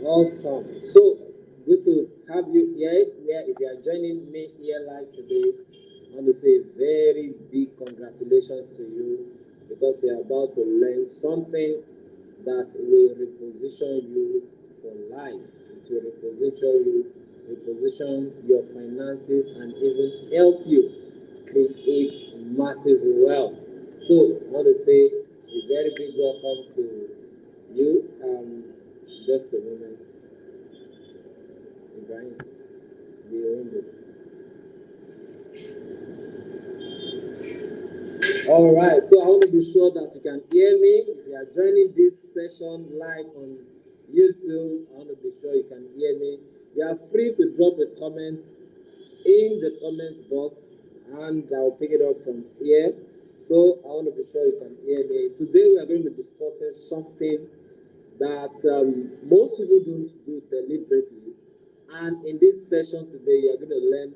Awesome. So good to have you here. Yeah, if you are joining me here live today, I want to say very big congratulations to you because you are about to learn something that will reposition you for life. It will reposition your finances, and even help you create massive wealth. So I want to say a very big welcome to you. Just a moment, Ibrahim. The window. All right, so I want to be sure that you can hear me. If you are joining this session live on YouTube, I want to be sure you can hear me. You are free to drop a comment in the comment box, and I'll pick it up from here. So I want to be sure you can hear me. Today we are going to be discussing something that most people don't do deliberately. And in this session today, you're going to learn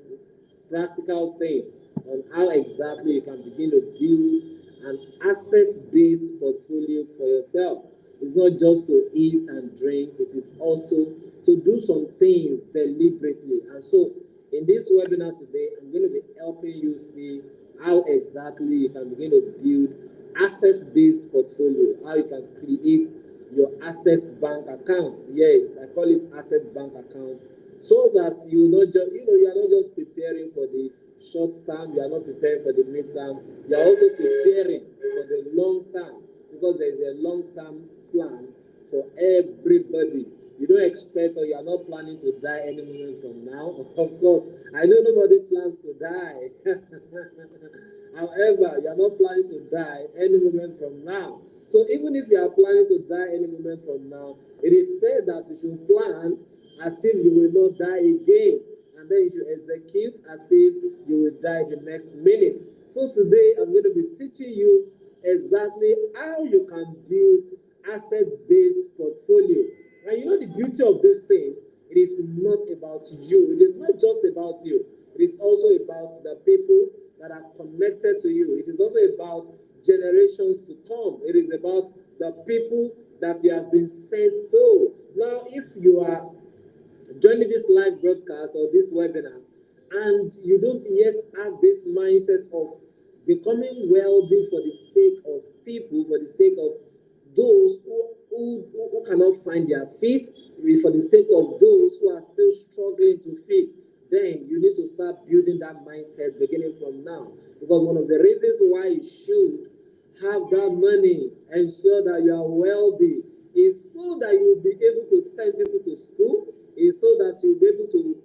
practical things on how exactly you can begin to build an asset-based portfolio for yourself. It's not just to eat and drink, it is also to do some things deliberately. And so in this webinar today, I'm going to be helping you see how exactly you can begin to build asset-based portfolio, how you can create your asset bank account. Yes, I call it asset bank account, so that you not just you are not just preparing for the short term, you are not preparing for the mid term, you are also preparing for the long term, because there is a long term plan for everybody. You don't expect, or you are not planning to die any moment from now. Of course, I know nobody plans to die. However, you are not planning to die any moment from now. So even if you are planning to die any moment from now, it is said that you should plan as if you will not die again. And then you should execute as if you will die the next minute. So today I'm going to be teaching you exactly how you can build asset-based portfolio. And you know the beauty of this thing, it is not about you. It is not just about you. It is also about the people that are connected to you. It is also about generations to come. It is about the people that you have been sent to. Now, if you are joining this live broadcast or this webinar and you don't yet have this mindset of becoming wealthy for the sake of people, for the sake of those who cannot find their feet, for the sake of those who are still struggling to feed, then you need to start building that mindset beginning from now. Because one of the reasons why you should have that money, ensure that you are wealthy, is so that you will be able to send people to school, is so that you'll be able to,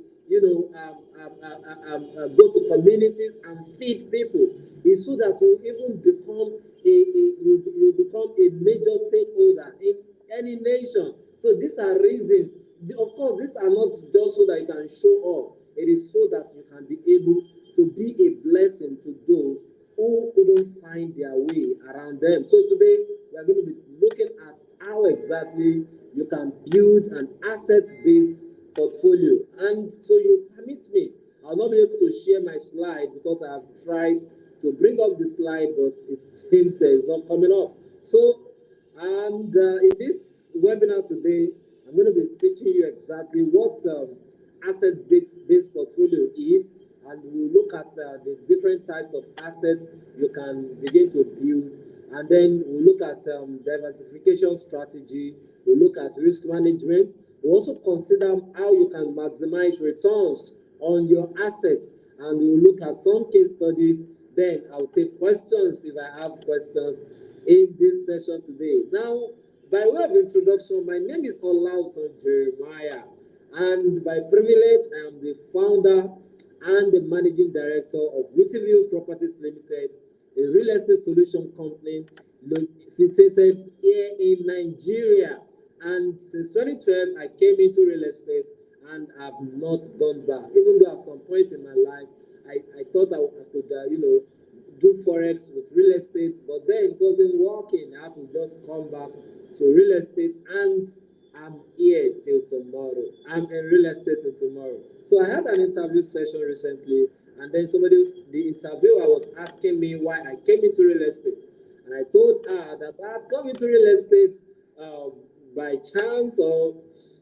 go to communities and feed people, is so that you even become you become a major stakeholder in any nation. So these are reasons. Of course, these are not just so that you can show off. It is so that you can be able to be a blessing to those who couldn't find their way around them. So today we are going to be looking at how exactly you can build an asset-based portfolio. And so you permit me, I'll not be able to share my slide because I have tried to bring up the slide, but it seems it's not coming up. So, and in this webinar today, I'm going to be teaching you exactly what asset-based portfolio is, and we'll look at the different types of assets you can begin to build, and then we'll look at diversification strategy, we'll look at risk management, we'll also consider how you can maximize returns on your assets, and we'll look at some case studies. Then I'll take questions if I have questions in this session today. Now, by way of introduction, my name is Olauton Jeremiah, and by privilege, I am the founder and the managing director of Whittyville Properties Limited, a real estate solution company situated here in Nigeria. And since 2012, I came into real estate and have not gone back. Even though at some point in my life, I thought I could, do forex with real estate, but then it wasn't working. I had to just come back to real estate, and I'm here till tomorrow. I'm in real estate till tomorrow. So I had an interview session recently, and then the interviewer was asking me why I came into real estate, and I told her that I had come into real estate by chance, or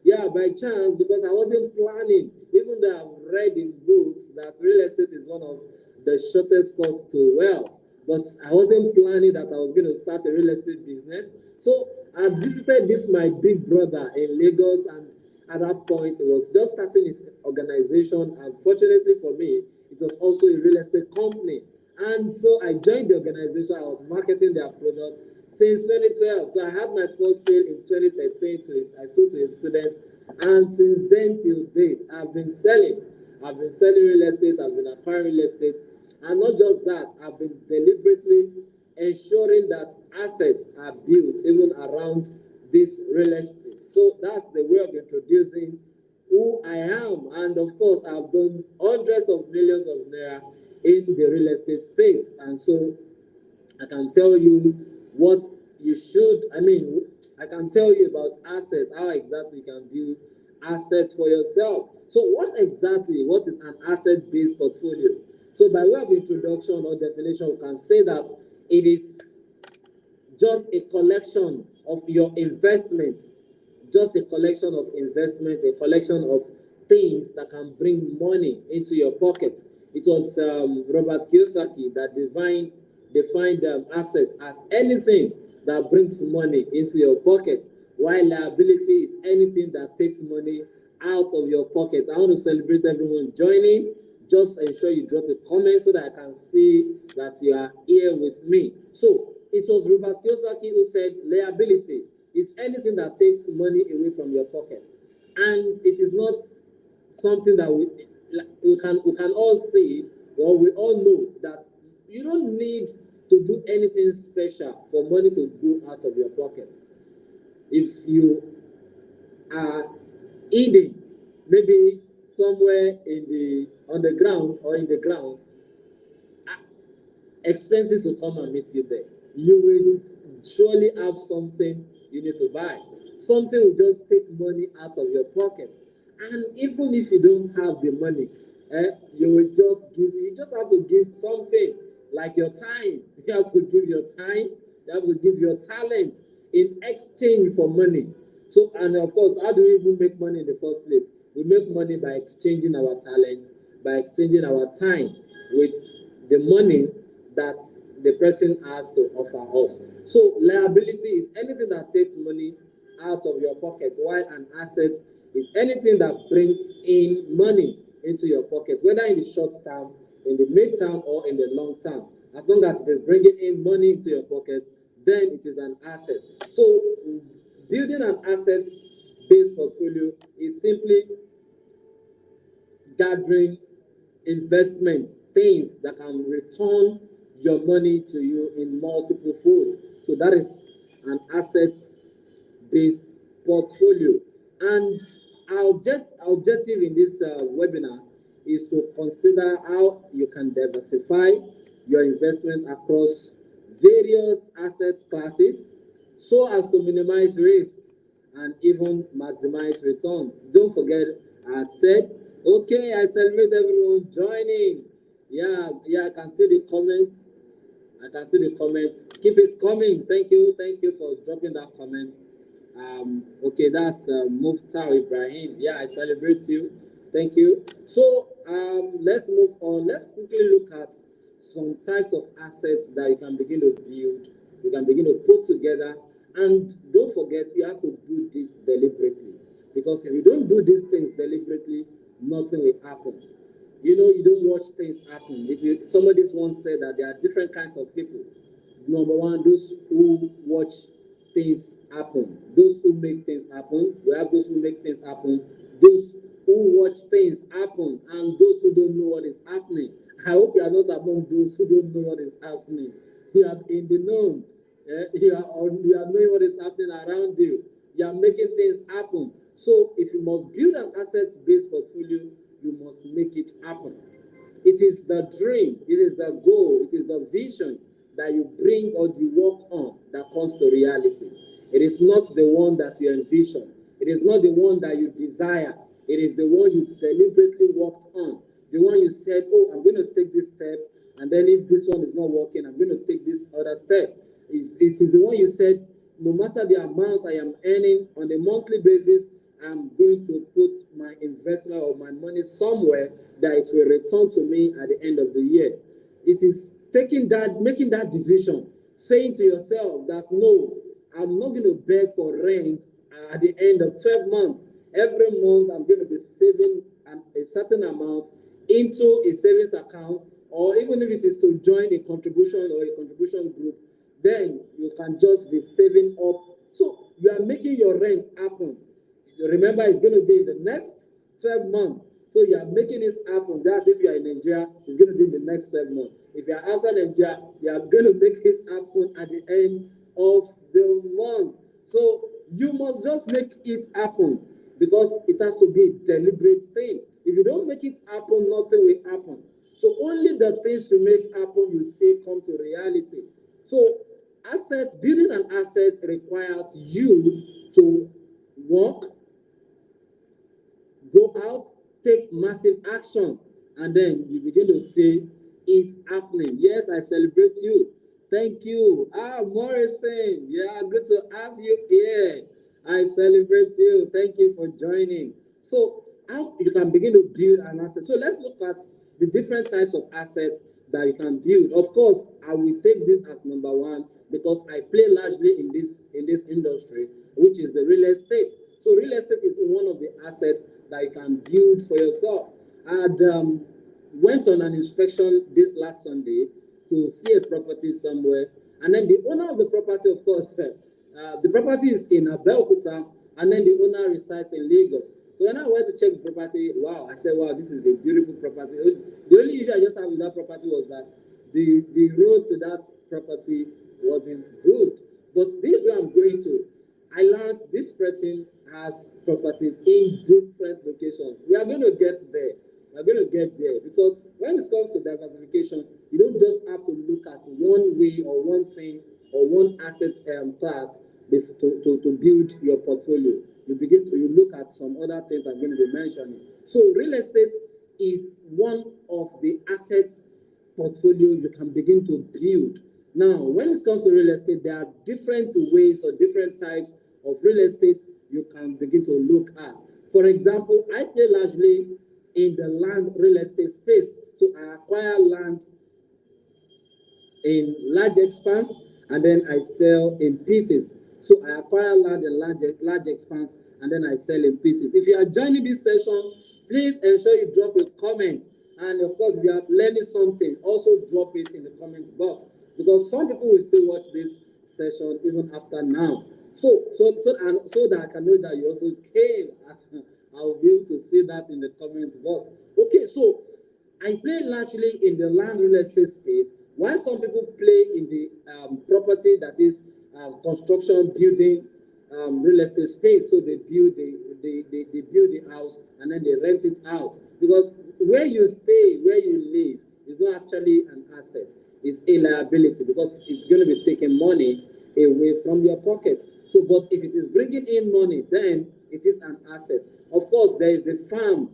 Yeah, by chance, because I wasn't planning. Even though I've read in books that real estate is one of the shortest cuts to wealth, but I wasn't planning that I was going to start a real estate business. So I visited this my big brother in Lagos, and at that point, it was just starting his organization. And fortunately for me, it was also a real estate company. And so I joined the organization. I was marketing their product since 2012. So I had my first sale in 2013 to his, I sold to a student. And since then till date, I've been selling. I've been selling real estate, I've been acquiring real estate. And not just that, I've been deliberately ensuring that assets are built even around this real estate. So that's the way of introducing who I am. And of course, I've done hundreds of millions of naira in the real estate space. And so I can tell you what you should, I can tell you about asset, how exactly you can build asset for yourself. So what is an asset-based portfolio? So by way of introduction or definition, we can say that it is just a collection of your investment, just a collection of investment, a collection of things that can bring money into your pocket. It was Robert Kiyosaki that defined assets as anything that brings money into your pocket, while liability is anything that takes money out of your pocket. I want to celebrate everyone joining. Just ensure you drop a comment so that I can see that you are here with me. So it was Robert Kiyosaki who said liability is anything that takes money away from your pocket, and it is not something that we can all see, or we all know that you don't need to do anything special for money to go out of your pocket. If you are eating, maybe somewhere in the on the ground or in the ground, expenses will come and meet you there. You will surely have something you need to buy. Something will just take money out of your pocket. And even if you don't have the money, you just have to give something like your time. You have to give your time, you have to give your talent in exchange for money. So, and of course, how do we even make money in the first place? We make money by exchanging our talent, by exchanging our time with the money that the person has to offer us. So liability is anything that takes money out of your pocket, while an asset is anything that brings in money into your pocket, whether in the short term, in the mid term, or in the long term. As long as it is bringing in money into your pocket, then it is an asset. So building an asset-based portfolio is simply gathering investment, things that can return your money to you in multiple fold. So that is an assets based portfolio. And our objective in this webinar is to consider how you can diversify your investment across various asset classes so as to minimize risk and even maximize returns. Don't forget, I had said, okay, I celebrate everyone joining. Yeah, I can see the comments. I can see the comments. Keep it coming. Thank you for dropping that comment. Okay, that's Muftar Ibrahim. Yeah, I celebrate you. Thank you. So let's move on. Let's quickly look at some types of assets that you can begin to build, you can begin to put together. And don't forget, you have to do this deliberately. Because if you don't do these things deliberately, nothing will happen. You know, you don't watch things happen. Somebody once said that there are different kinds of people. Number one, those who watch things happen, those who make things happen. We have those who make things happen, those who watch things happen, and those who don't know what is happening. I hope you are not among those who don't know what is happening. You are in the known. You are knowing what is happening around you. You are making things happen. So if you must build an assets-based portfolio, you must make it happen. It is the dream, it is the goal, it is the vision that you bring or you work on that comes to reality. It is not the one that you envision. It is not the one that you desire. It is the one you deliberately worked on. The one you said, oh, I'm going to take this step, and then if this one is not working, I'm going to take this other step. It is the one you said, no matter the amount I am earning on a monthly basis, I'm going to put my investment or my money somewhere that it will return to me at the end of the year. It is making that decision, saying to yourself that no, I'm not going to beg for rent at the end of 12 months. Every month, I'm going to be saving a certain amount into a savings account, or even if it is to join a contribution or a contribution group, then you can just be saving up. So you are making your rent happen. Remember, it's going to be in the next 12 months. So you are making it happen. That's if you are in Nigeria, it's going to be in the next 12 months. If you are outside Nigeria, you are going to make it happen at the end of the month. So you must just make it happen because it has to be a deliberate thing. If you don't make it happen, nothing will happen. So only the things to make happen you see come to reality. So building an asset requires you to work, go out, take massive action, and then you begin to see it happening. Yes, I celebrate you. Thank you. Morrison. Yeah, good to have you here. I celebrate you. Thank you for joining. So, how you can begin to build an asset. So, let's look at the different types of assets that you can build. Of course, I will take this as number one because I play largely in this industry, which is the real estate. So real estate is one of the assets that you can build for yourself. I went on an inspection this last Sunday to see a property somewhere, and then the owner of the property, of course, the property is in Abeokuta, and then the owner resides in Lagos. So when I went to check the property, wow, I said, wow, this is a beautiful property. The only issue I just had with that property was that the road to that property wasn't good. But this is where I'm going to. I learned this person has properties in different locations. We are going to get there. We are going to get there because when it comes to diversification, you don't just have to look at one way or one thing or one asset class to build your portfolio. You look at some other things I'm going to be mentioning. So real estate is one of the assets portfolio you can begin to build. Now, when it comes to real estate, there are different ways or different types of real estate you can begin to look at. For example, I play largely in the land real estate space. So I acquire land in large expanse and then I sell in pieces. So I acquire land in large expanse and then I sell in pieces. If you are joining this session, please ensure you drop a comment. And of course, if you are learning something, also drop it in the comment box because some people will still watch this session even after now. So that I can know that you also came. I will be able to see that in the comment box. Okay, so I play largely in the land real estate space, while some people play in the property that is construction, building, real estate space. So they build they build the house and then they rent it out because where you stay, where you live, is not actually an asset. It's a liability because it's going to be taking money away from your pocket. So, but if it is bringing in money, then it is an asset. Of course, there is the farm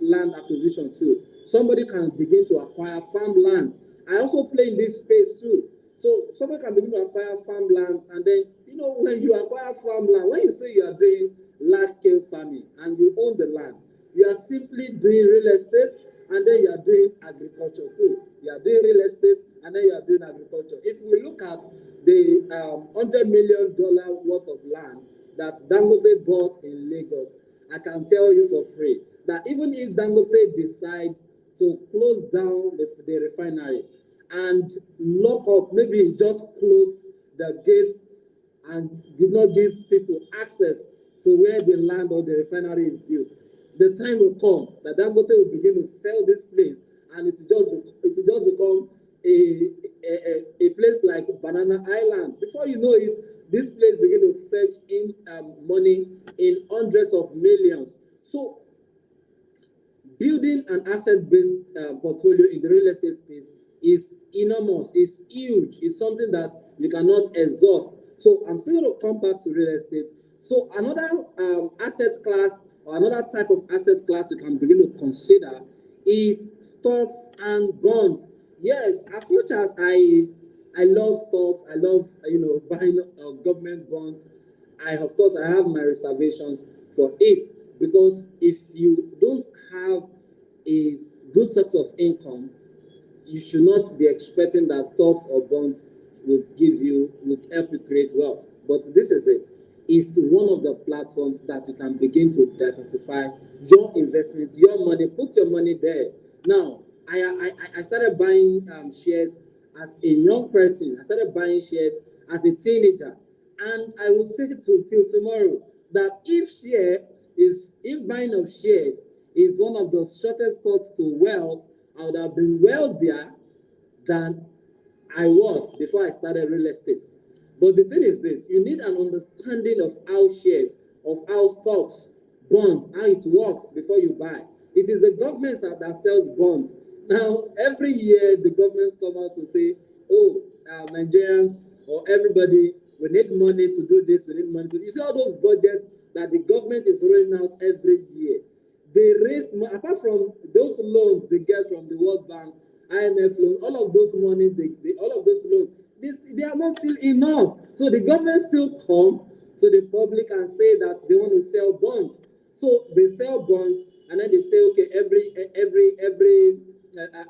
land acquisition too. Somebody can begin to acquire farmland. I also play in this space too. So somebody can begin to acquire farmland, and then when you acquire farmland, when you say you are doing large scale farming and you own the land, you are simply doing real estate, and then you are doing agriculture too. You are doing real estate, and then you are doing agriculture. If we look at the $100 million worth of land that Dangote bought in Lagos, I can tell you for free that even if Dangote decide to close down the refinery and lock up, maybe he just closed the gates and did not give people access to where the land or the refinery is built, the time will come that Dangote will begin to sell this place, and it will just become a place like Banana Island. Before you know it, this place begin to fetch in money in hundreds of millions. So building an asset-based portfolio in the real estate space is enormous, it's huge, it's something that you cannot exhaust. So I'm still going to come back to real estate. So another asset class or another type of asset class you can begin to consider is stocks and bonds. Yes, as much as I love stocks, I love buying government bonds. of course, I have my reservations for it, because if you don't have a good source of income, you should not be expecting that stocks or bonds will help you create wealth. But this is it. It's one of the platforms that you can begin to diversify your investment, your money. Put your money there. Now, I started buying shares as a young person. I started buying shares as a teenager, and I will say till tomorrow that if buying of shares is one of the shortest cuts to wealth, I would have been wealthier than I was before I started real estate. But the thing is this, you need an understanding of how shares, of how stocks, bonds, how it works before you buy. It is the government that sells bonds. Now, every year the government come out to say, oh, Nigerians or everybody, we need money to do this, we need money to. You see all those budgets that the government is rolling out every year. They raise, apart from those loans they get from the World Bank, IMF loan, all of those money, all of those loans, they are not still enough. So the government still come to the public and say that they want to sell bonds. So they sell bonds, and then they say, okay,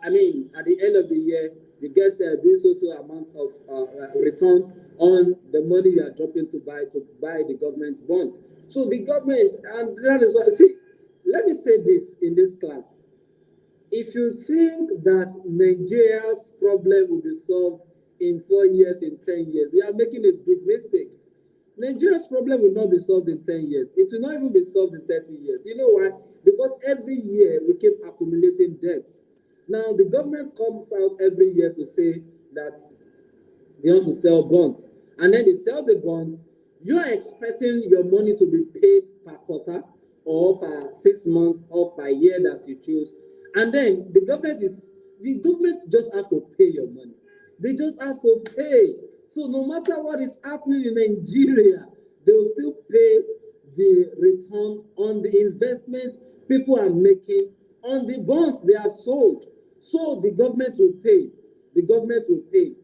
I mean, at the end of the year, you get this also amount of return on the money you are dropping to buy the government bonds. So the government, and that is what, see, let me say this in this class. If you think that Nigeria's problem will be solved in 4 years, in 10 years, you are making a big mistake. Nigeria's problem will not be solved in 10 years. It will not even be solved in 30 years. You know why? Because every year we keep accumulating debt. Now, the government comes out every year to say that they want to sell bonds. And then they sell the bonds. You are expecting your money to be paid per quarter or per 6 months or per year that you choose. And then the government just have to pay your money. They just have to pay. So no matter what is happening in Nigeria, they will still pay the return on the investment people are making on the bonds they have sold. So the government will pay. The government will pay.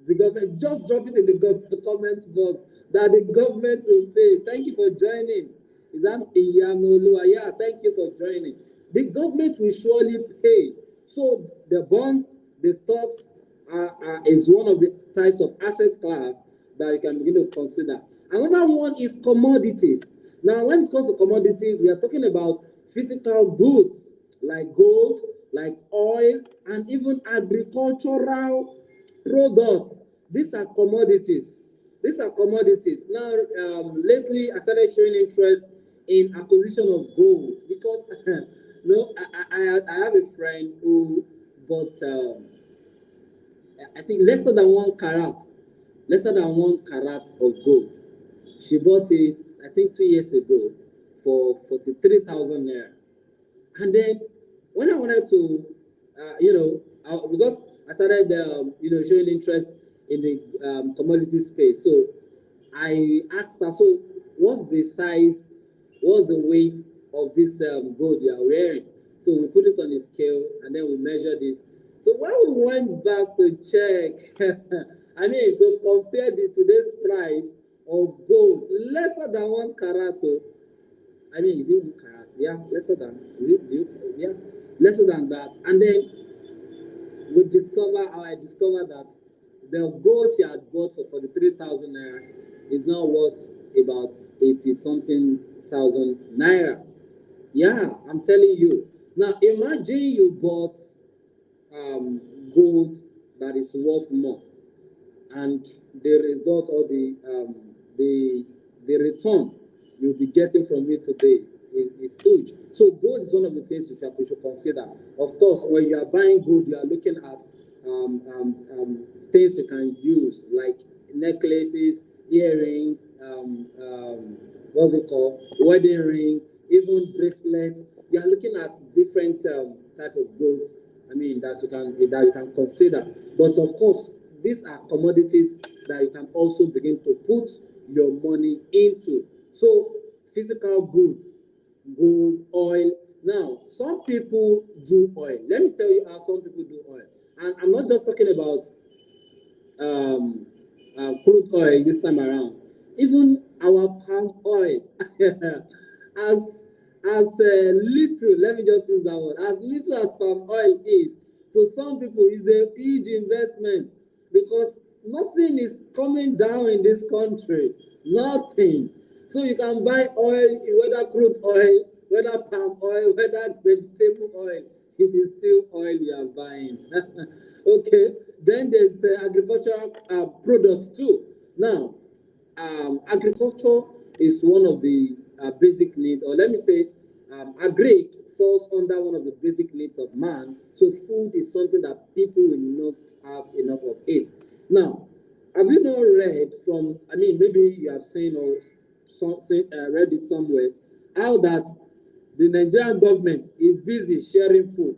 The government, just drop it in the comment box that the government will pay. Thank you for joining. Is that Iyanolu? Yeah, thank you for joining. The government will surely pay. So the bonds, the stocks is one of the types of asset class that you can begin to consider. Another one is commodities. Now, when it comes to commodities, we are talking about physical goods like gold, like oil, and even agricultural products. These are commodities. These are commodities. Now, lately, I started showing interest in acquisition of gold because, I have a friend who bought, I think, less than 1 carat of gold. She bought it, I think, 2 years ago for 43,000 naira. And then when I wanted to, because I started, showing interest in the commodity space. So I asked her, so what's the size, what's the weight of this gold you are wearing? So we put it on a scale and then we measured it. So when we went back to check, I mean, to compare the today's price of gold, lesser than 1 carat. I mean, is it 1 carat? Yeah, lesser than. Is it? Yeah, lesser than that. And then I discovered that the gold she had bought for 43,000 naira is now worth about 80 something thousand naira. Yeah, I'm telling you. Now imagine you bought gold that is worth more, and the result or the return you'll be getting from it today is huge. So gold is one of the things you should consider. Of course, when you are buying gold, you are looking at things you can use like necklaces, earrings, what's it called, wedding ring, even bracelets. You are looking at different type of golds. I mean that you can consider. But of course, these are commodities that you can also begin to put your money into. So physical goods, gold, oil. Now, some people do oil. Let me tell you how some people do oil. And I'm not just talking about crude oil this time around. Even our palm oil as little, let me just use that word, as little as palm oil is, to some people is a huge investment, because nothing is coming down in this country, nothing. So you can buy oil, whether crude oil, whether palm oil, whether vegetable oil, it is still oil you are buying. Okay, then there's agricultural products too. Now, agriculture is one of the basic needs, or let me say, agri falls under one of the basic needs of man. So food is something that people will not have enough of it. Now, have you not read from? I mean, maybe you have seen or read it somewhere, how that the Nigerian government is busy sharing food.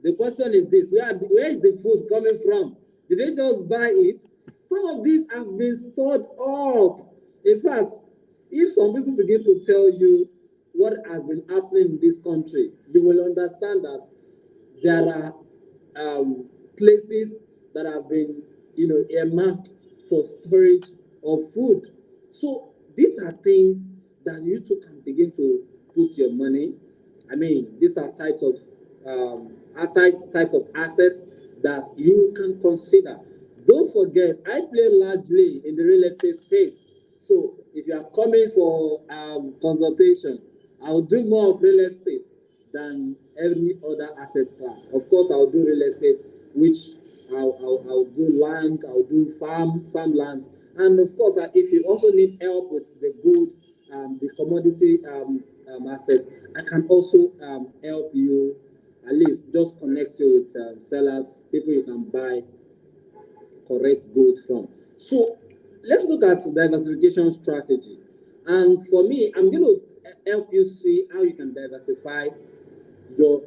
The question is this: where is the food coming from? Did they just buy it? Some of these have been stored up. In fact, if some people begin to tell you what has been happening in this country, you will understand that there are places that have been, earmarked for storage of food. So these are things that you too can begin to put your money. I mean, these are types of assets that you can consider. Don't forget, I play largely in the real estate space. So if you are coming for consultation, I'll do more of real estate than any other asset class. Of course, I'll do real estate, which I'll do land, I'll do farmland, and of course, if you also need help with the good, the commodity asset, I can also help you. At least just connect you with sellers, people you can buy correct goods from. So let's look at diversification strategy. And for me, I'm going to help you see how you can diversify your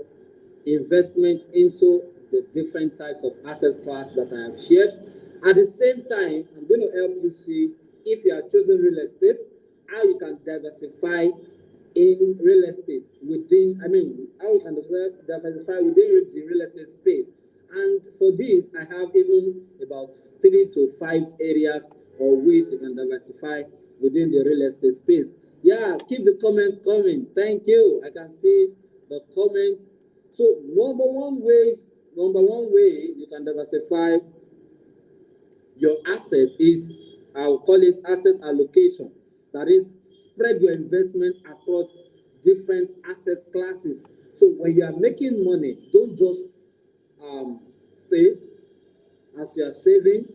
investment into the different types of asset class that I have shared. At the same time, I'm going to help you see, if you are choosing real estate, how you can diversify in real estate within, I mean, how you can diversify within the real estate space. And for this, I have even about 3 to 5 areas or ways you can diversify within the real estate space. Yeah, keep the comments coming. Thank you. I can see the comments. So number one way you can diversify your assets is, I'll call it asset allocation. That is, spread your investment across different asset classes. So when you are making money, don't just save. As you are saving,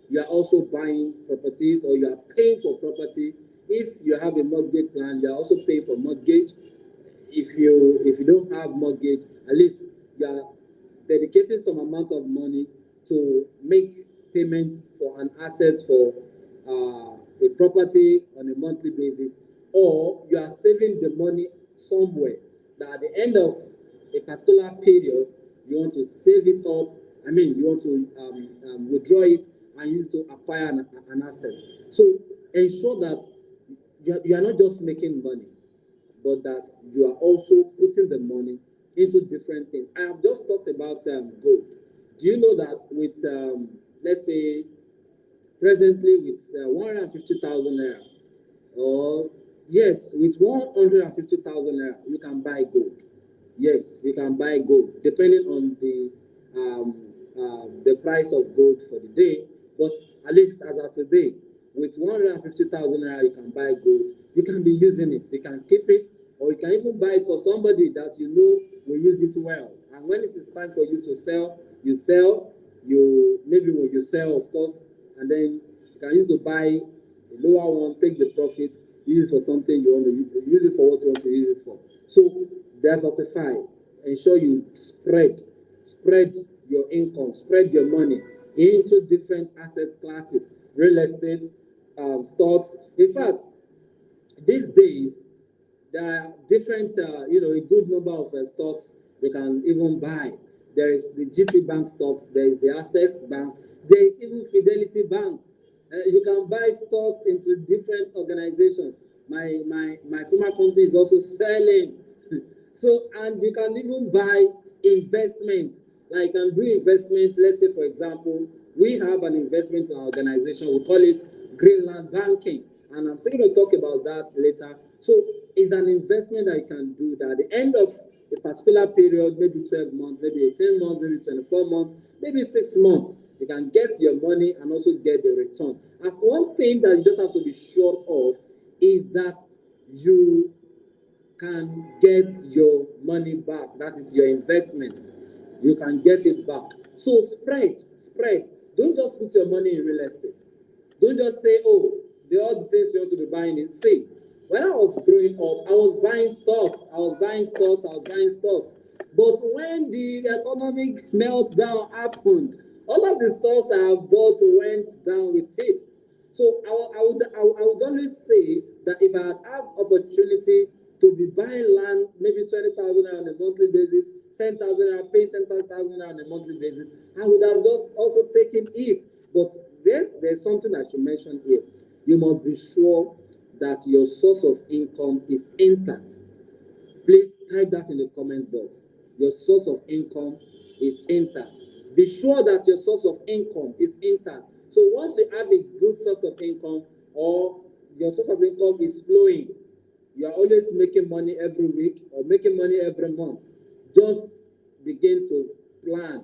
you are also buying properties, or you are paying for property. If you have a mortgage plan, you are also paying for mortgage. If you don't have mortgage, at least you are dedicating some amount of money to make payment for an asset, for a property on a monthly basis, or you are saving the money somewhere that at the end of a particular period you want to save it up. I mean, you want to withdraw it and use it to acquire an asset. So ensure that you are not just making money, but that you are also putting the money into different things. I have just talked about gold. Do you know that with, let's say, presently with 150,000 naira, or yes, with 150,000 naira, you can buy gold. Yes, you can buy gold, depending on the price of gold for the day. But at least as of today, with 150,000 naira, you can buy gold. You can be using it. You can keep it, or you can even buy it for somebody that you know will use it well. And when it is time for you to sell, you sell. You maybe when you sell, of course, and then you can use to buy a lower one, take the profit, use it for something you want to use it for what you want to use it for. So diversify. Ensure you spread your income, spread your money into different asset classes, real estate, stocks. In fact, these days there are different, a good number of stocks you can even buy. There is the GT Bank stocks, there is the Access Bank, there is even Fidelity Bank. You can buy stocks into different organizations. My former company is also selling. So, and you can even buy investment. Like, you can do investment. Let's say, for example, we have an investment organization. We call it Greenland Banking. and I'm still going to talk about that later. So it's an investment that you can do that at the end of a particular period, maybe 12 months, maybe 18 months, maybe 24 months, maybe 6 months, you can get your money and also get the return. And one thing that you just have to be sure of is that you can get your money back. That is your investment. You can get it back. So spread. Don't just put your money in real estate. Don't just say, oh, the other things you want to be buying it. See, when I was growing up, I was buying stocks. But when the economic meltdown happened, all of the stocks I have bought went down with it. So I would always say that if I had opportunity to be buying land, maybe 20,000 on a monthly basis, 10,000, I pay 10,000 on a monthly basis, I would have just also taken it. But there's something I should mention here. You must be sure that your source of income is intact. Please type that in the comment box. Your source of income is intact. Be sure that your source of income is intact. So once you have a good source of income, or your source of income is flowing, you are always making money every week or making money every month, just begin to plan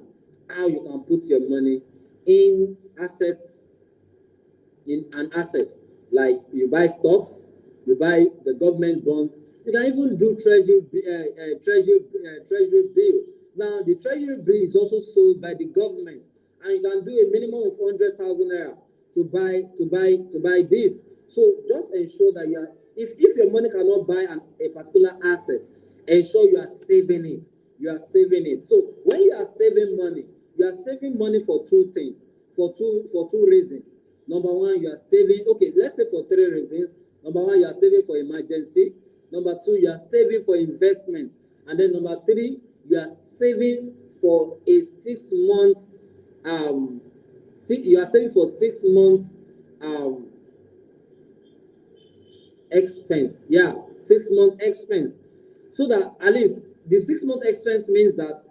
how you can put your money in assets, in an asset. Like you buy stocks, you buy the government bonds, you can even do treasury bill. Now the treasury bill is also sold by the government, and you can do a minimum of 100,000 naira to buy this. So just ensure that you are, if your money cannot buy a particular asset, ensure you are saving it. So when you are saving money, you are saving money for two things, for two reasons. Number one, you are saving, okay, let's say for three reasons. Number one, you are saving for emergency. Number two, you are saving for investment. And then number three, you are saving for a 6 month, you are saving for 6 months expense. Yeah, 6 month expense. So that at least the 6 month expense means that,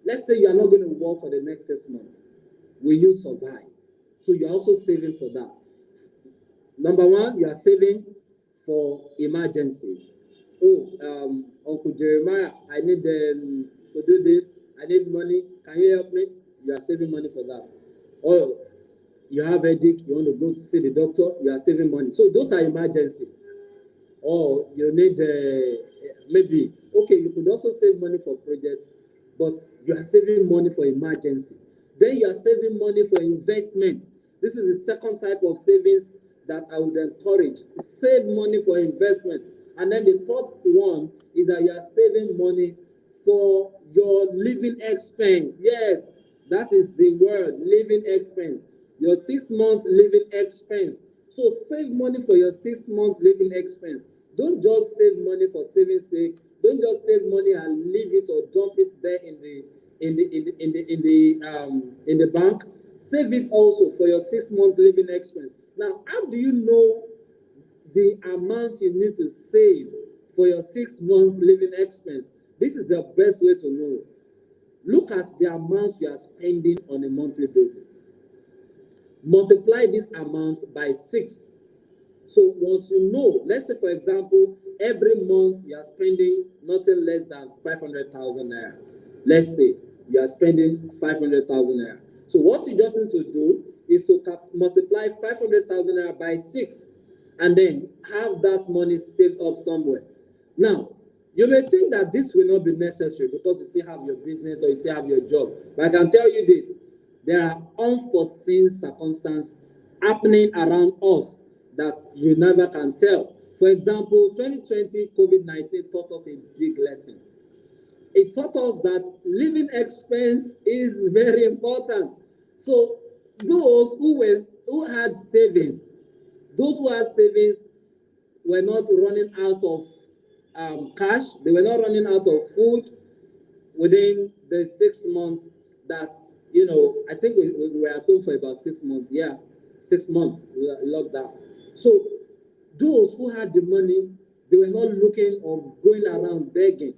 let's say you are not going to work for the next 6 months. Will you survive? So you're also saving for that. Number one, you are saving for emergency. Oh, Uncle Jeremiah, I need to do this. I need money. Can you help me? You are saving money for that. Or you have a headache, you want to go to see the doctor, you are saving money. So those are emergencies. Or you need maybe, okay, you could also save money for projects, but you are saving money for emergency. Then you are saving money for investment. This is the second type of savings that I would encourage. Save money for investment. And then the third one is that you are saving money for your living expense. Yes, that is the word, living expense. Your 6 month living expense. So save money for your 6 month living expense. Don't just save money for saving sake. Don't just save money and leave it or dump it there in the bank. Save it also for your 6 month living expense. Now, how do you know the amount you need to save for your 6 month living expense? This is the best way to know. Look at the amount you are spending on a monthly basis. Multiply this amount by 6. So once you know, let's say for example, every month you are spending nothing less than 500,000 naira. Let's say you are spending 500,000 naira. So what you just need to do is to multiply 500,000 naira by 6, and then have that money saved up somewhere. Now, you may think that this will not be necessary because you still have your business or you still have your job. But I can tell you this, there are unforeseen circumstances happening around us that you never can tell. For example, 2020 COVID-19 taught us a big lesson. It taught us that living expense is very important. So those who had savings, were not running out of cash. They were not running out of food within the 6 months that, I think we were at home for about 6 months. Yeah, 6 months, we were locked down. So those who had the money, they were not looking or going around begging.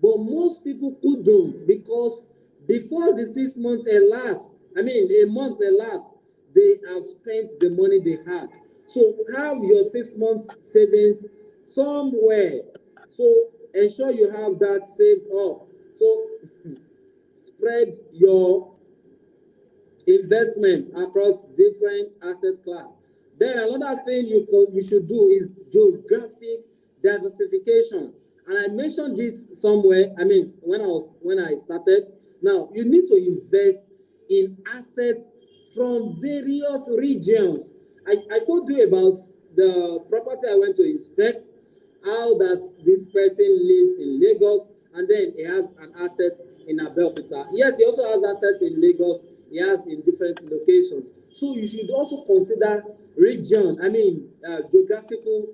But most people couldn't, because before the 6 months elapsed, a month elapsed, they have spent the money they had. So have your 6 months savings somewhere. So ensure you have that saved up. So spread your investment across different asset class. Then another thing you should do is geographic diversification. And I mentioned this somewhere. I mean, when I started. Now you need to invest in assets from various regions. I told you about the property I went to inspect, how that this person lives in Lagos, and then he has an asset in Abeokuta. Yes, he also has assets in Lagos. He has in different locations. So you should also consider region. I mean, geographical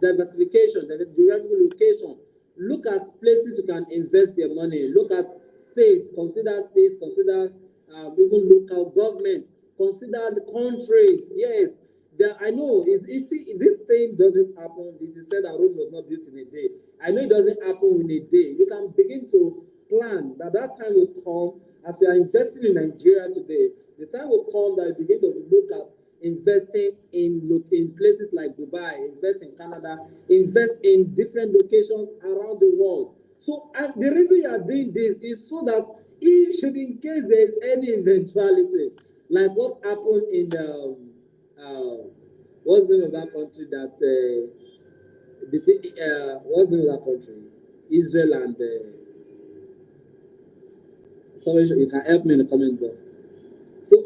diversification, geographical location. Look at places you can invest your money. Look at states, consider even local government, consider the countries. Yes, I know it's easy. This thing doesn't happen. It is said that Rome was not built in a day. I know it doesn't happen in a day. You can begin to plan that time will come as you are investing in Nigeria today. The time will come that you begin to look at investing in places like Dubai, invest in Canada, invest in different locations around the world. So the reason you are doing this is so that if should in case there is any eventuality, like what happened in what's the name of that country that what's the name of that country? Israel and somebody you can help me in the comment box. So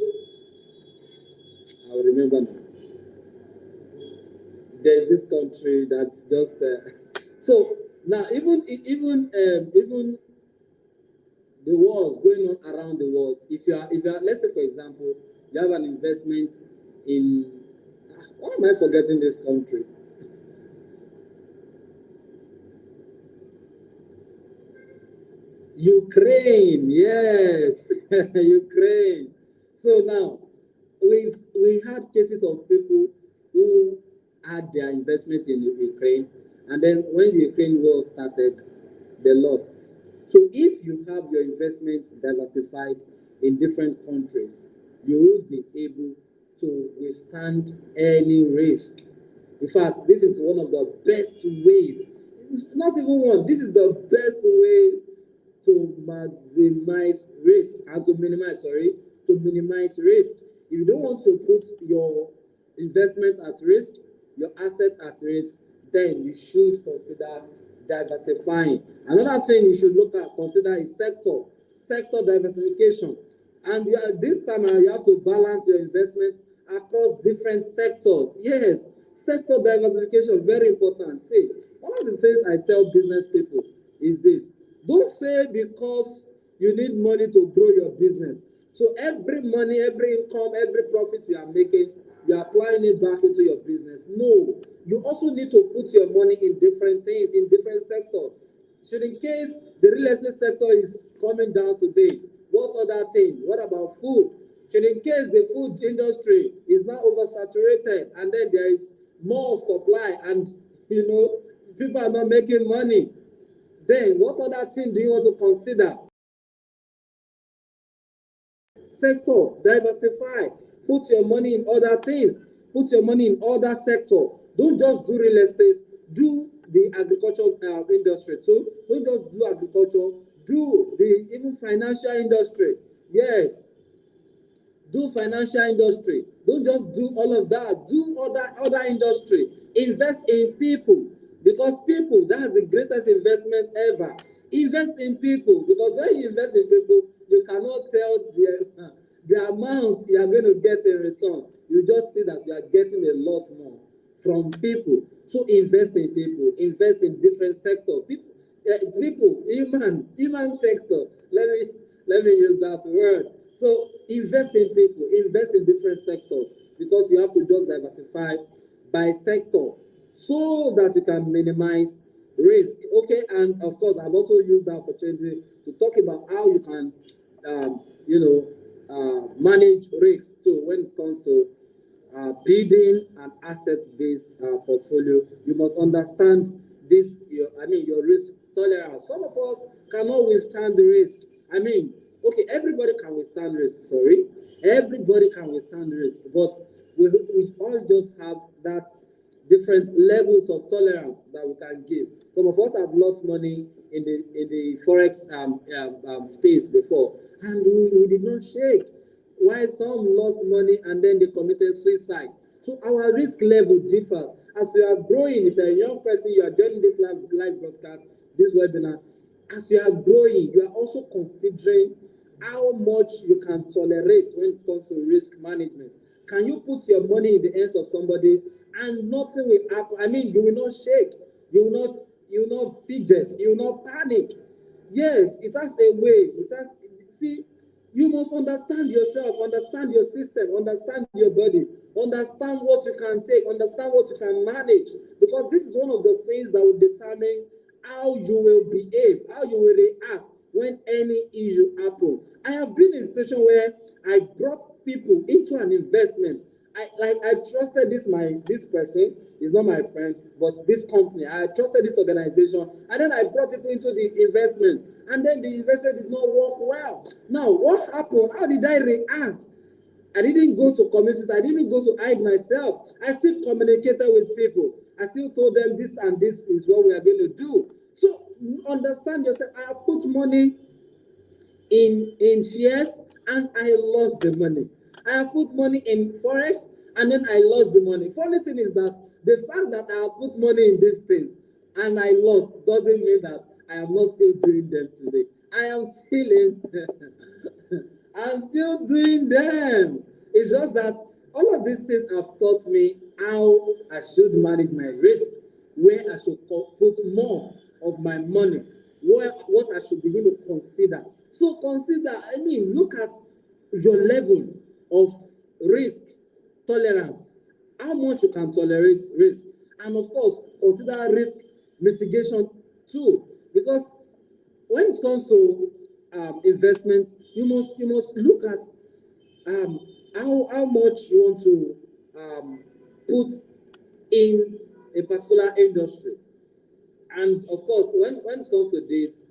I will remember now. There's this country that's just so now even the wars going on around the world. If you are let's say for example you have an investment in why am I forgetting this country? Ukraine, yes, Ukraine. So now we had cases of people who had their investment in Ukraine, and then when the Ukraine war started, they lost. So if you have your investment diversified in different countries, you would be able to withstand any risk. In fact, this is one of the best ways. Not even one. This is the best way to maximize risk and to minimize risk. If you don't want to put your investment at risk, your asset at risk, then you should consider diversifying. Another thing you should look at, consider is sector diversification. And this time around, you have to balance your investment across different sectors. Yes, sector diversification, very important. See, one of the things I tell business people is this: don't say because you need money to grow your business. So every money, every income, every profit you are making, you are applying it back into your business. No, you also need to put your money in different things, in different sectors. Should in case the real estate sector is coming down today, what other thing? What about food? Should in case the food industry is now oversaturated and then there is more supply and people are not making money, then what other thing do you want to consider? Sector, diversify. Put your money in other things. Put your money in other sector. Don't just do real estate. Do the agricultural industry too. Don't just do agriculture. Do the even financial industry. Yes, do financial industry. Don't just do all of that. Do other industry. Invest in people, because people, that's the greatest investment ever. Invest in people, because when you invest in people, you cannot tell the amount you are going to get in return. You just see that you are getting a lot more from people. So invest in people. Invest in different sectors. People, human sector. Let me use that word. So invest in people, invest in different sectors, because you have to just diversify by sector so that you can minimize risk. Okay, and of course, I've also used the opportunity to talk about how you can, manage risks too when it comes to building an asset-based portfolio. You must understand this. Your risk tolerance. Some of us cannot withstand the risk. Okay, everybody can withstand risk. Sorry, everybody can withstand risk, but we all just have that different levels of tolerance that we can give. Some of us have lost money in the forex space before, and we did not shake. While some lost money and then they committed suicide. So our risk level differs. As you are growing, if you're a young person, you are joining this live broadcast, this webinar. As you are growing, you are also considering how much you can tolerate when it comes to risk management. Can you put your money in the hands of somebody and nothing will happen? I mean, you will not shake, you will not fidget, you will not panic. Yes, it has a way. It has see, you must understand yourself, understand your system, understand your body, understand what you can take, understand what you can manage. Because this is one of the things that will determine how you will behave, how you will react when any issue happens. I have been in a situation where I brought people into an investment. I trusted this person. Is not my friend, but this company. I trusted this organization, and then I brought people into the investment, and then the investment did not work well. Now, what happened? How did I react? I didn't go to communities. I didn't go to hide myself. I still communicated with people. I still told them this and this is what we are going to do. So understand yourself. I put money in shares and I lost the money. I have put money in forex and then I lost the money. Funny thing is that the fact that I have put money in these things and I lost doesn't mean that I am not still doing them today. I am still in. I'm still doing them. It's just that all of these things have taught me how I should manage my risk, where I should put more of my money, what I should begin to consider. So consider, I mean, look at your level of risk tolerance, how much you can tolerate risk, and of course, consider risk mitigation too, because when it comes to investment, you must look at how much you want to put in a particular industry. And of course, when it comes to this,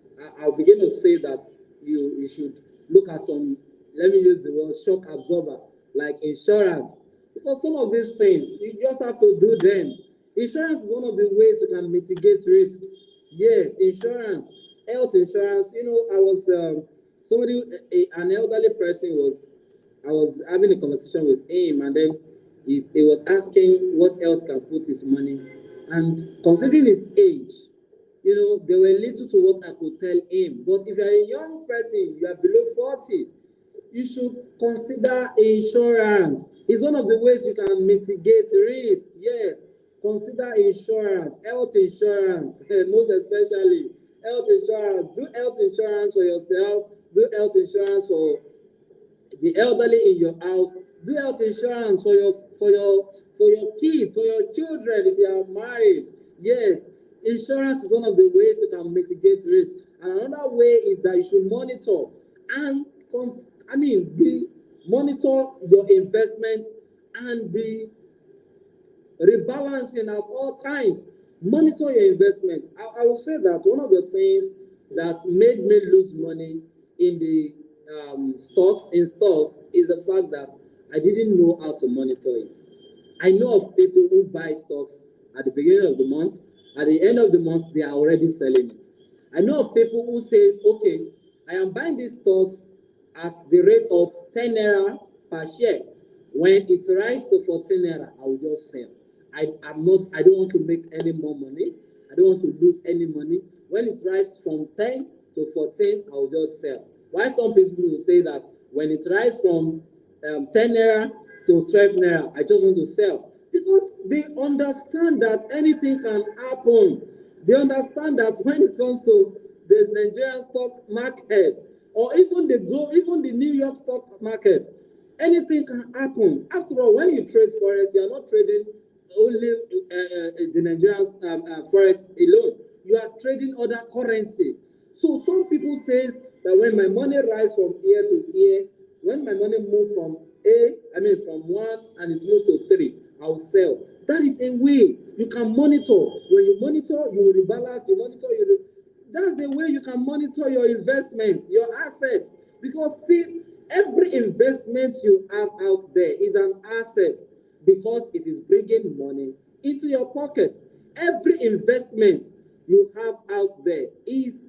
I'll begin to say that you should look at some, let me use the word shock absorber, like insurance. Because some of these things, you just have to do them. Insurance is one of the ways you can mitigate risk. Yes, insurance, health insurance. You know, I was an elderly person I was having a conversation with him, and then he was asking what else can put his money. And considering his age, you know, there were little to what I could tell him. But if you're a young person, you are below 40, you should consider insurance. It's one of the ways you can mitigate risk. Yes, consider insurance, health insurance, most especially health insurance. Do health insurance for yourself, do health insurance for the elderly in your house. Do health insurance for your kids, for your children if you are married. Yes, insurance is one of the ways you can mitigate risk. And another way is that you should monitor and be monitor your investment and be rebalancing at all times. Monitor your investment. I will say that one of the things that made me lose money in the stocks is the fact that I didn't know how to monitor it. I know of people who buy stocks at the beginning of the month, at the end of the month they are already selling it. I know of people who says, okay, I am buying these stocks at the rate of 10 naira per share. When it rises to 14 naira, I will just sell. I don't want to make any more money. I don't want to lose any money. When it rises from 10 to 14, I will just sell. Why some people will say that when it rises from 10 naira to 12 naira, I just want to sell. Because they understand that anything can happen. They understand that when it comes to the Nigerian stock market, or even the New York stock market, anything can happen. After all, when you trade forex, you are not trading only the Nigerian forex alone. You are trading other currency. So some people says that when my money rise from year to year, when my money move from from 1 and it moves to 3, I'll sell. That is a way you can monitor. When you monitor, you will rebalance. You monitor, that's the way you can monitor your investment, your assets. Because see, every investment you have out there is an asset. because it is bringing money into your pocket. Every investment you have out there is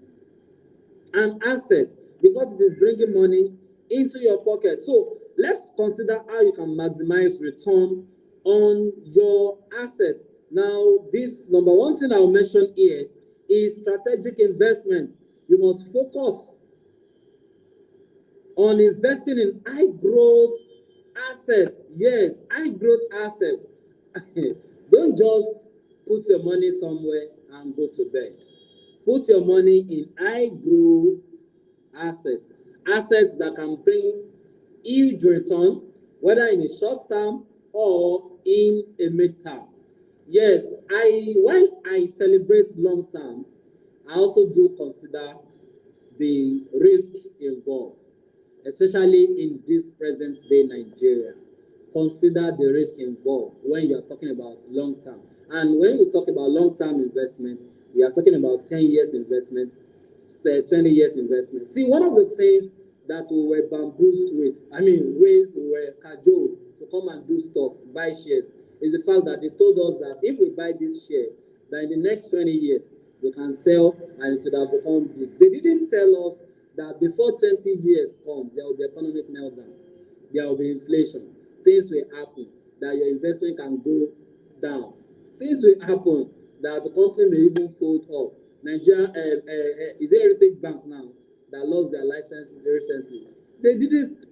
an asset because it is bringing money into your pocket. So let's consider how you can maximize return on your asset. Now, this number one thing I'll mention here is strategic investment. You must focus on investing in high growth assets. Yes, high growth assets. Don't just put your money somewhere and go to bed. Put your money in high growth assets, assets that can bring huge return, whether in a short term or in a mid term. Yes, I when I celebrate long term, I also do consider the risk involved, especially in this present day Nigeria. Consider the risk involved when you are talking about long term. And when we talk about long term investment, we are talking about 10 years investment, 20 years investment. See, one of the things that we were bamboozled with, I mean, ways we were cajoled to come and do stocks, buy shares, is the fact that they told us that if we buy this share, that in the next 20 years, we can sell and it would have become big. They didn't tell us that before 20 years come, there will be economic meltdown, there will be inflation, things will happen, that your investment can go down. Things will happen that the country may even fold up. Nigeria, is it Heritage Bank now that lost their license recently? They didn't.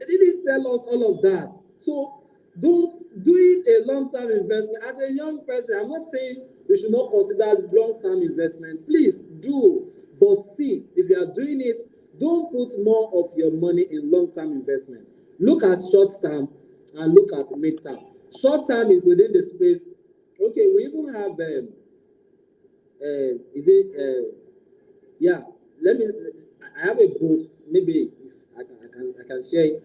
They didn't tell us all of that. So don't doing a long-term investment as a young person. I'm not saying you should not consider long-term investment. Please do, but see if you are doing it, don't put more of your money in long-term investment. Look at short-term and look at mid-term. Short-term is within the space. Okay, we even have is it yeah, let me I have a book, maybe if I can share it.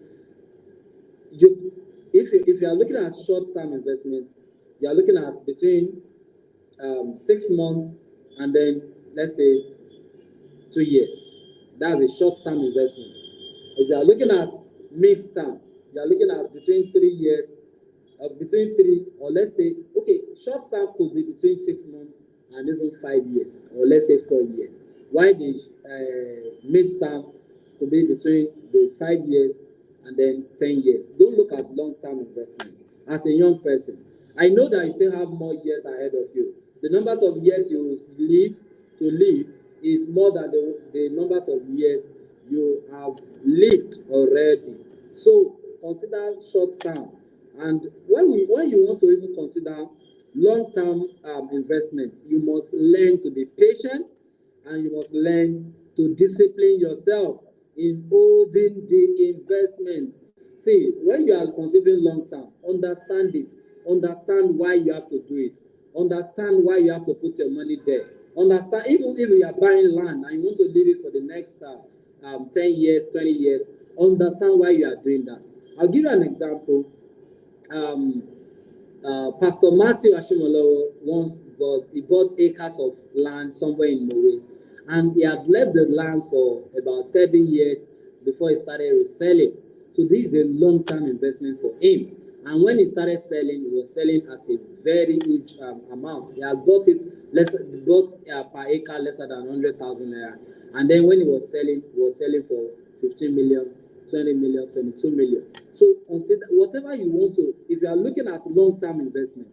You if you are looking at short-term investment, you are looking at between 6 months and then let's say 2 years. That's a short-term investment. If you are looking at mid-term, you are looking at between 3 years, between three, or let's say, okay, short-term could be between 6 months and even 5 years, or let's say 4 years. While the mid-term could be between the 5 years and then 10 years. Don't look at long-term investments. As a young person, I know that you still have more years ahead of you. The numbers of years you live to live is more than the numbers of years you have lived already. So consider short term. And when you want to even consider long term investment, you must learn to be patient and you must learn to discipline yourself in holding the investment. See, when you are considering long term, understand it. Understand why you have to do it. Understand why you have to put your money there. Understand, even if you are buying land and you want to leave it for the next 10 years, 20 years, understand why you are doing that. I'll give you an example. Um, Pastor Matthew Ashimolowo he bought acres of land somewhere in Norway, and he had left the land for about 30 years before he started reselling. So this is a long-term investment for him. And when he started selling, he was selling at a very huge amount. He had bought it per acre lesser than 100,000 naira. And then when he was selling for 15 million, 20 million, 22 million. So consider whatever you want to, if you are looking at long-term investment,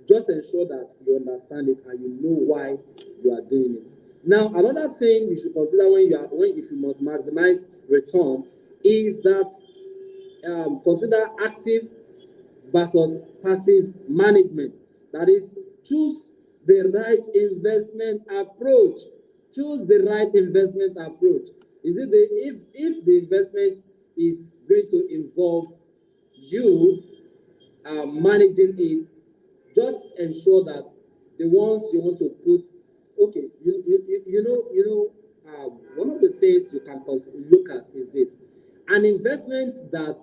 just ensure that you understand it and you know why you are doing it. Now, another thing you should consider if you must maximize return is that consider active versus passive management. That is, choose the right investment approach. Choose the right investment approach. Is it if the investment is going to involve you managing it, just ensure that the ones you want to put, okay, one of the things you can look at is this: an investment that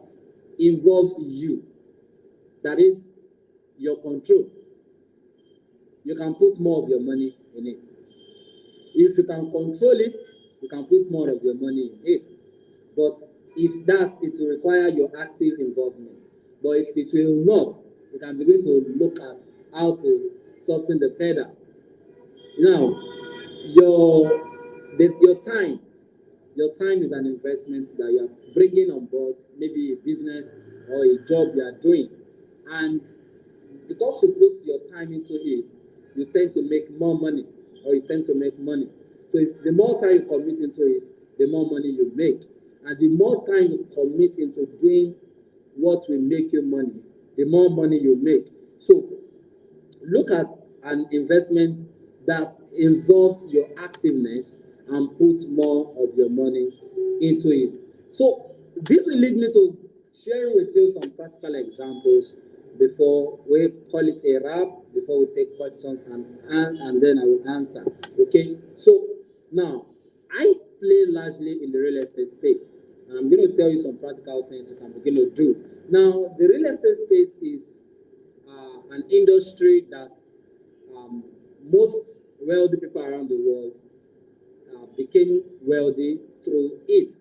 involves you, that is your control. You can put more of your money in it. If you can control it, you can put more of your money in it. But if that, it will require your active involvement. But if it will not, You can begin to look at how to soften the pedal. Now, your your time. Your time is an investment that you are bringing on board, maybe a business or a job you are doing. And because you put your time into it, you tend to make more money or you tend to make money. So if the more time you commit into it, the more money you make. And the more time you commit into doing what will make you money, the more money you make. So look at an investment that involves your activeness and put more of your money into it. So this will lead me to sharing with you some practical examples before we call it a wrap, before we take questions and then I will answer. Okay. So now I play largely in the real estate space. I'm going to tell you some practical things you can begin to do. Now, the real estate space is an industry that um, most wealthy people around the world became wealthy through it.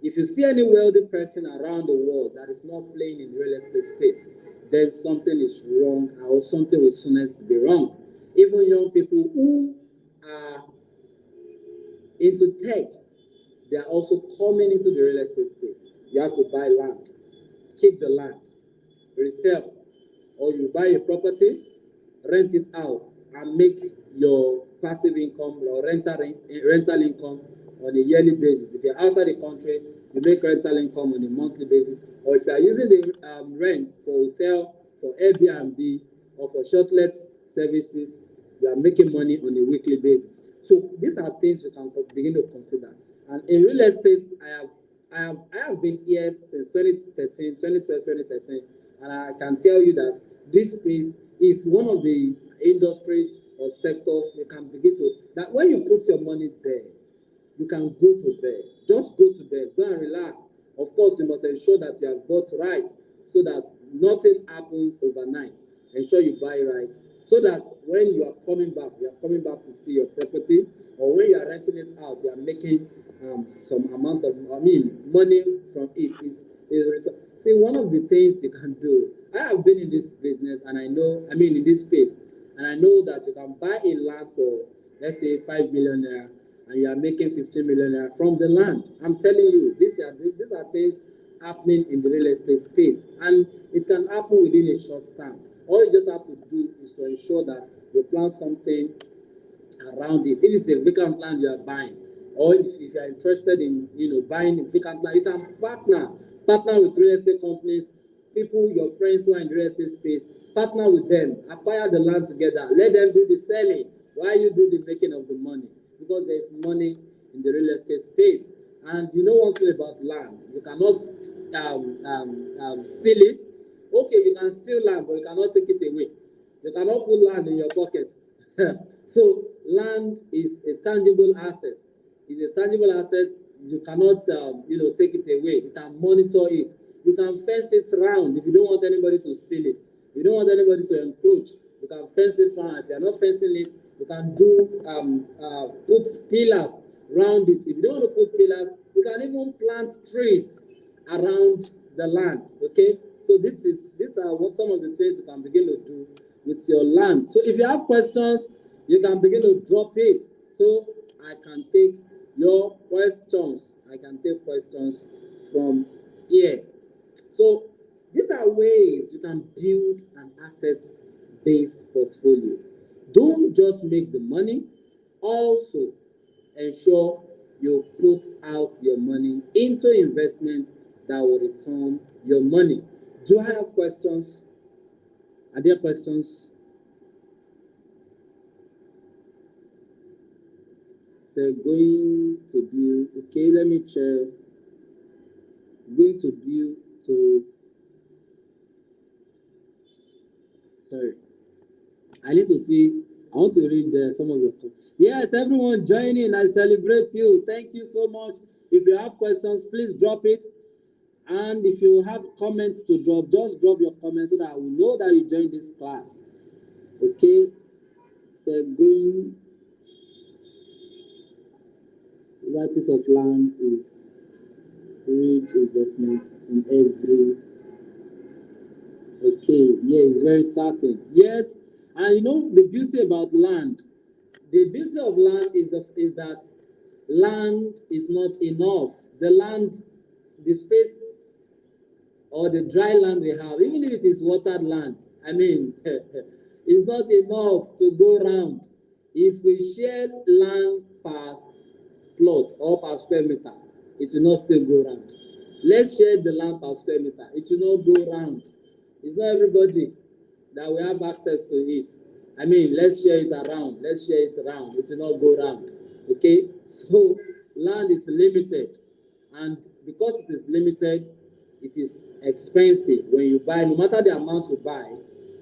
If you see any wealthy person around the world that is not playing in the real estate space, then something is wrong or something will soonest be wrong. Even young people who are into tech, they are also coming into the real estate space. You have to buy land, keep the land, resell, or you buy a property, rent it out, and make your passive income or rental income on a yearly basis. If you're outside the country, you make rental income on a monthly basis. Or if you are using the rent for hotel, for Airbnb, or for shortlet services, you are making money on a weekly basis. So these are things you can begin to consider. And in real estate, I have been here since 2013, 2012, 2013, and I can tell you that this space is one of the industries or sectors you can begin to, that when you put your money there, you can go to bed. Just go to bed. Go and relax. Of course, you must ensure that you have bought right so that nothing happens overnight. Ensure you buy right so that when you are coming back to see your property, or when you are renting it out, you are making some amount of, money from it. Is return. See, one of the things you can do. I have been in this business, and I know. In this space, and I know that you can buy a land for, let's say, 5 million naira, and you are making 15 million naira from the land. I'm telling you, these are things happening in the real estate space, and it can happen within a short time. All you just have to do is to ensure that you plan something around it. If it's a vacant land you are buying, or if you are interested in buying a vacant land, you can partner with real estate companies, people, your friends who are in the real estate space, partner with them, acquire the land together, let them do the selling while you do the making of the money, because there is money in the real estate space. And you know one thing about land, you cannot steal it. Okay, you can steal land, but you cannot take it away. You cannot put land in your pocket. So land is a tangible asset. It's a tangible asset. You cannot, take it away. You can monitor it. You can fence it round if you don't want anybody to steal it. If you don't want anybody to encroach, you can fence it round. If you are not fencing it, you can put pillars round it. If you don't want to put pillars, you can even plant trees around the land. Okay, so these are what some of the things you can begin to do with your land. So if you have questions, you can begin to drop it. So I can take your questions. I can take questions from here. So these are ways you can build an assets-based portfolio. Don't just make the money, also ensure you put out your money into investment that will return your money. Do I have questions? Are there questions? So going to build, okay, let me check. Going to build to, sorry, I need to see, I want to read some of your comments. Yes, everyone joining, I celebrate you. Thank you so much. If you have questions, please drop it. And if you have comments to drop, just drop your comments so that I will know that you joined this class. Okay, so going to that piece of land is rich investment in every Okay, yeah, it's very certain. Yes, and you know the beauty about land. The beauty of land is that land is not enough. The land, the space or the dry land we have, even if it is watered land, I mean, it's not enough to go round. If we share land per plot or per square meter, it will not still go round. Let's share the land per square meter. It will not go round. It's not everybody that we have access to it. I mean, let's share it around. Let's share it around. It will not go round. Okay? So land is limited. And because it is limited, it is expensive. When you buy, no matter the amount you buy,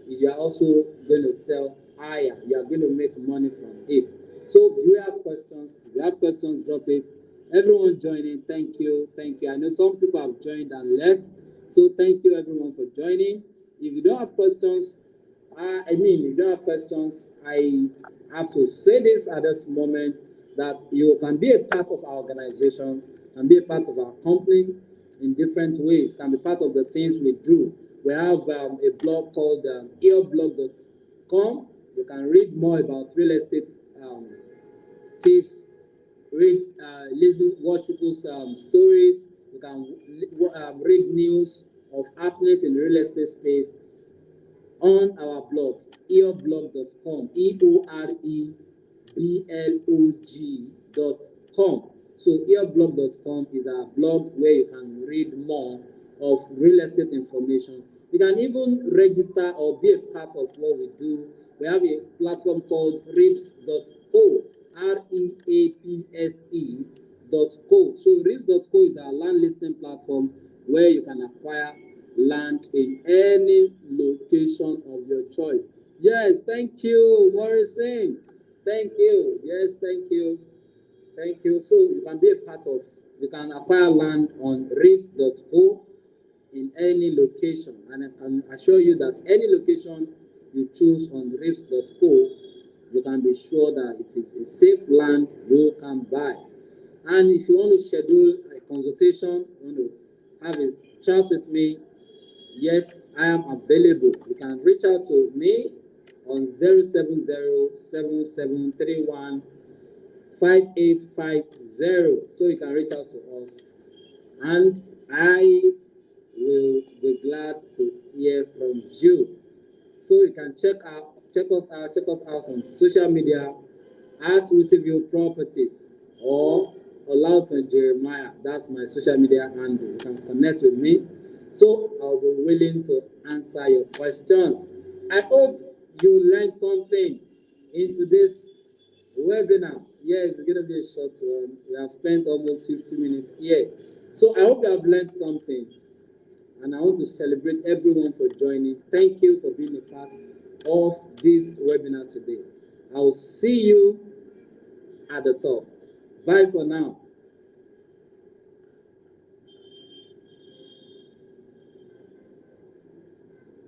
you are also going to sell higher. You are going to make money from it. So do you have questions? If you have questions, drop it. Everyone joining, thank you. Thank you. I know some people have joined and left. So thank you everyone for joining. If you don't have questions, I mean, if you don't have questions, I have to say this at this moment that you can be a part of our organization, can be a part of our company in different ways, can be part of the things we do. We have a blog called earblog.com. You can read more about real estate tips, listen, watch people's stories. You can read news of happenings in the real estate space on our blog, earblog.com, eorblog.com. So earblog.com is our blog where you can read more of real estate information. You can even register or be a part of what we do. We have a platform called rips.co, reapse.co. So rips.co is our land listing platform where you can acquire land in any location of your choice. Yes, thank you, Morrison. Thank you. Yes, thank you. Thank you. So you can be a part of, you can acquire land on rips.co in any location. And I can assure you that any location you choose on rips.co, you can be sure that it is a safe land you can buy. And if you want to schedule a consultation, you want to have a chat with me, yes, I am available. You can reach out to me on 070-7731-5850. So you can reach out to us. And I will be glad to hear from you. So you can check us out on social media at Wittyville Properties or Olauton Jeremiah. That's my social media handle. You can connect with me. So I'll be willing to answer your questions. I hope you learned something in today's webinar. Yeah, it's going to be a short one. We have spent almost 50 minutes here. So I hope you have learned something. And I want to celebrate everyone for joining. Thank you for being a part of this webinar today. I will see you at the top. Bye for now.